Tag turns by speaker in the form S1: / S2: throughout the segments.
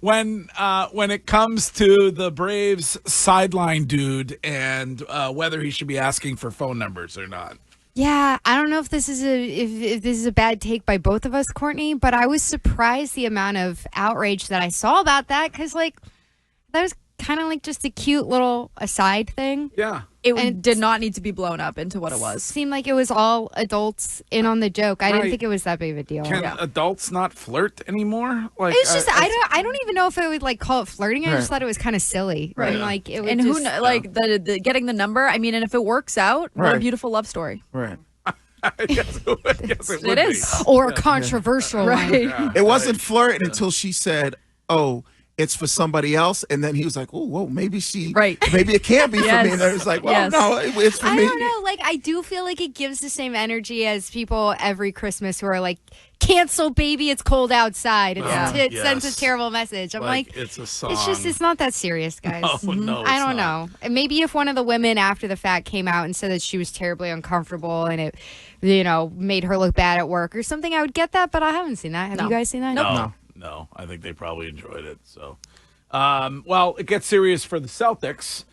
S1: When it comes to the Braves sideline dude and whether he should be asking for phone numbers or not.
S2: Yeah, I don't know if this is if this is a bad take by both of us, Courtney, but I was surprised the amount of outrage that I saw about that because, like, that was kind of like just a cute little aside thing.
S1: Yeah.
S3: It did not need to be blown up into what it was.
S2: Seemed like it was all adults in on the joke. I didn't think it was that big of a deal.
S1: Can adults not flirt anymore? Like,
S2: it's just I don't even know if I would like call it flirting. I just thought it was kind of silly.
S3: Right.
S2: And, like, it would
S3: and
S2: just,
S3: the getting the number. I mean, and if it works out, what a beautiful love story.
S4: Right.
S1: yes, it
S3: is.
S2: Or controversial.
S3: Right.
S1: Yeah.
S4: It wasn't flirting until she said, "Oh, it's for somebody else," and then he was like, "Oh, whoa, maybe maybe it can't be for me." And I was like, "Well, no, it's for me."
S2: I don't know. Like, I do feel like it gives the same energy as people every Christmas who are like, "Cancel, baby, it's cold outside." It sends a terrible message. I'm like,
S1: it's a song.
S2: it's not that serious, guys.
S1: No,
S2: I don't know. And maybe if one of the women after the fact came out and said that she was terribly uncomfortable and it, made her look bad at work or something, I would get that. But I haven't seen that. Have you guys seen that?
S1: No, I think they probably enjoyed it. So, well, it gets serious for the Celtics.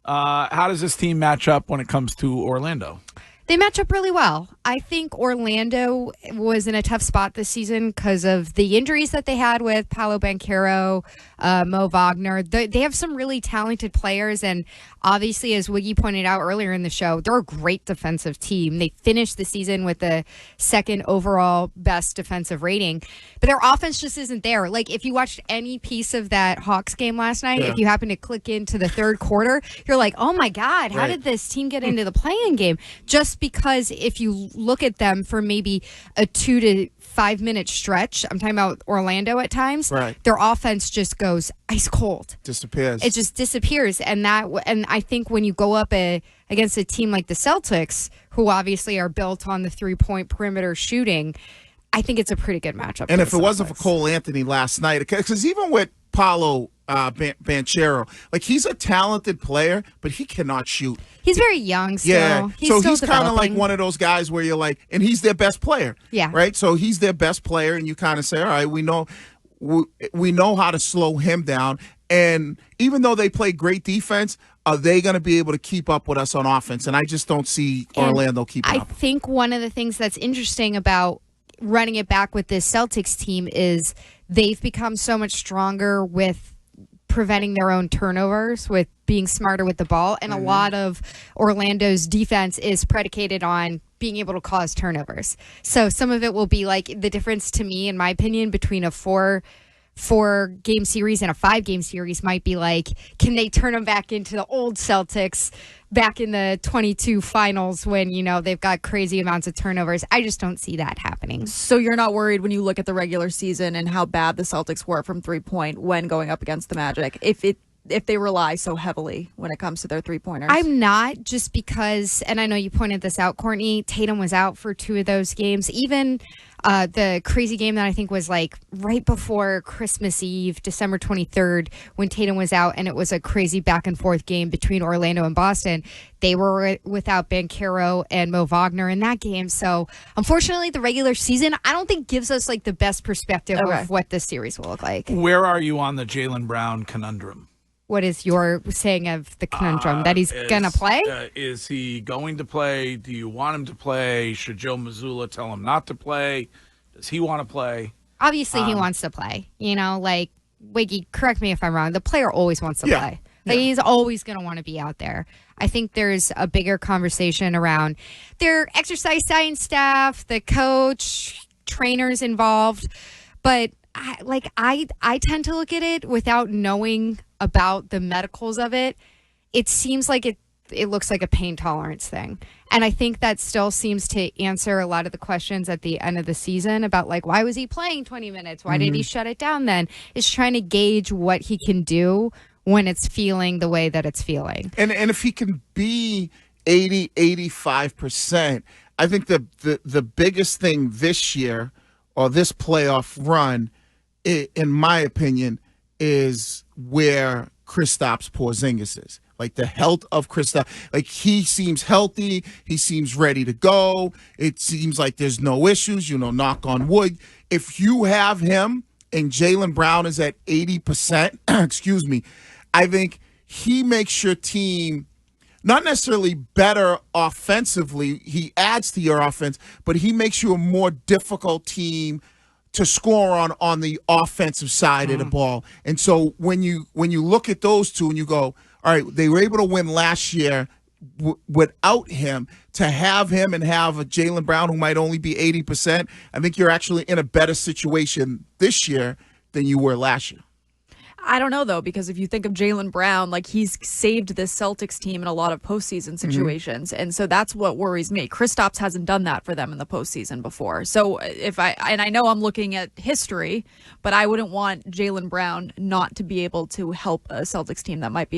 S1: How does this team match up when it comes to Orlando?
S2: They match up really well. I think Orlando was in a tough spot this season because of the injuries that they had with Paolo Banchero, Mo Wagner. They have some really talented players, and obviously, as Wiggy pointed out earlier in the show, they're a great defensive team. They finished the season with the second overall best defensive rating, but their offense just isn't there. Like, if you watched any piece of that Hawks game last night, if you happen to click into the third quarter, you're like, oh my God, how did this team get into the play-in game? Just because if you look at them for maybe a 2 to 5 minute stretch, I'm talking about Orlando at times, their offense just goes ice cold.
S4: Disappears.
S2: It just disappears. And I think when you go up against a team like the Celtics, who obviously are built on the 3-point perimeter shooting, I think it's a pretty good matchup.
S4: And if it wasn't for Cole Anthony last night, because even with Paolo Banchero, like, he's a talented player, but he cannot shoot.
S2: He's very young still.
S4: Yeah,
S2: he's
S4: kind of like one of those guys where you're like, and he's their best player.
S2: Yeah.
S4: Right? So he's their best player, and you kind of say, all right, we know how to slow him down. And even though they play great defense, are they going to be able to keep up with us on offense? And I just don't see Orlando keeping up.
S2: I think one of the things that's interesting about running it back with this Celtics team is they've become so much stronger with preventing their own turnovers, with being smarter with the ball. And a lot of Orlando's defense is predicated on being able to cause turnovers. So some of it will be like the difference to me, in my opinion, between a four-game series and a 5-game series might be like, can they turn them back into the old Celtics back in the 22 finals when, they've got crazy amounts of turnovers? I just don't see that happening.
S3: So you're not worried when you look at the regular season and how bad the Celtics were from 3-point when going up against the Magic, if they rely so heavily when it comes to their 3-pointers?
S2: I'm not, just because, and I know you pointed this out, Courtney, Tatum was out for 2 of those games. Even the crazy game that I think was like right before Christmas Eve, December 23rd, when Tatum was out, and it was a crazy back and forth game between Orlando and Boston. They were without Banchero and Mo Wagner in that game. So unfortunately, the regular season, I don't think gives us like the best perspective of what this series will look like.
S1: Where are you on the Jaylen Brown conundrum?
S2: What is your saying of the conundrum? That he's going to play?
S1: Is he going to play? Do you want him to play? Should Joe Mazzulla tell him not to play? Does he want to play?
S2: Obviously, he wants to play. Like, Wiggy, correct me if I'm wrong. The player always wants to play. Like, he's always going to want to be out there. I think there's a bigger conversation around their exercise science staff, the coach, trainers involved. But I tend to look at it without knowing about the medicals of it. It seems like it looks like a pain tolerance thing. And I think that still seems to answer a lot of the questions at the end of the season about, like, why was he playing 20 minutes? Why did he shut it down then? It's trying to gauge what he can do when it's feeling the way that it's feeling.
S4: And if he can be 85%, I think the biggest thing this year, or this playoff run, in my opinion, is where Kristaps Porzingis is. Like, the health of Kristaps. Like, he seems healthy. He seems ready to go. It seems like there's no issues, knock on wood. If you have him and Jaylen Brown is at 80%, excuse me, I think he makes your team not necessarily better offensively. He adds to your offense, but he makes you a more difficult team to score on the offensive side of the ball. And so when you look at those two and you go, all right, they were able to win last year without him. To have him and have a Jaylen Brown who might only be 80%, I think you're actually in a better situation this year than you were last year.
S3: I don't know, though, because if you think of Jaylen Brown, like, he's saved this Celtics team in a lot of postseason situations. And so that's what worries me. Kristaps hasn't done that for them in the postseason before. So I know I'm looking at history, but I wouldn't want Jaylen Brown not to be able to help a Celtics team that might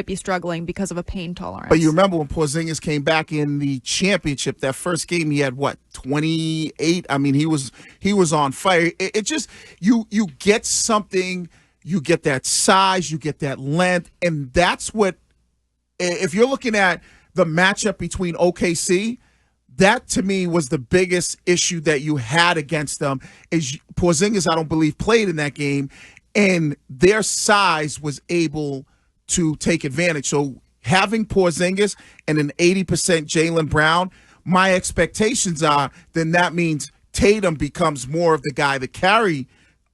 S3: be struggling because of a pain tolerance.
S4: But you remember when Porzingis came back in the championship, that first game he had, 28? I mean, he was on fire. It just, you get something. You get that size, you get that length, and that's what, if you're looking at the matchup between OKC, that to me was the biggest issue that you had against them, is Porzingis, I don't believe, played in that game, and their size was able to take advantage. So having Porzingis and an 80% Jaylen Brown, my expectations are then that means Tatum becomes more of the guy to carry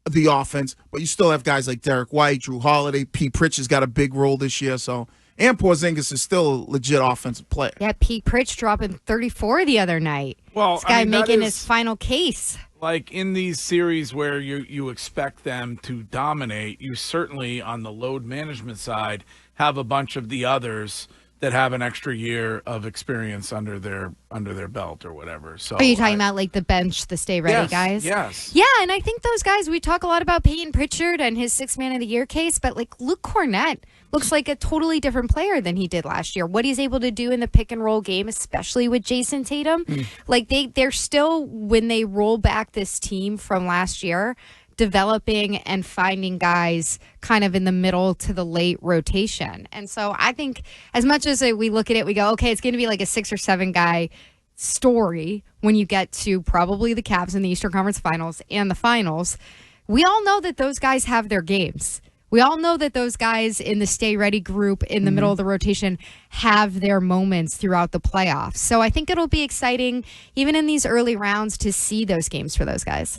S4: the offense, but you still have guys like Derek White, Drew Holiday, Pete Pritchard's got a big role this year, and Porzingis is still a legit offensive player.
S2: Yeah, Pete Pritch dropping 34 the other night.
S1: Well,
S2: this guy making his final case.
S1: Like in these series where you expect them to dominate, you certainly on the load management side have a bunch of the others that have an extra year of experience under their belt or whatever. So
S2: are you talking about like the bench, the stay ready guys?
S1: Yes.
S2: Yeah, and I think those guys, we talk a lot about Peyton Pritchard and his 6th Man of the Year case, but like Luke Cornett looks like a totally different player than he did last year. What he's able to do in the pick and roll game, especially with Jason Tatum, like they're still, when they roll back this team from last year, developing and finding guys kind of in the middle to the late rotation. And so I think as much as we look at it, we go, okay, it's going to be like a 6 or 7 guy story when you get to probably the Cavs in the Eastern Conference Finals and the Finals. We all know that those guys have their games. We all know that those guys in the stay ready group in the middle of the rotation have their moments throughout the playoffs. So I think it'll be exciting, even in these early rounds, to see those games for those guys.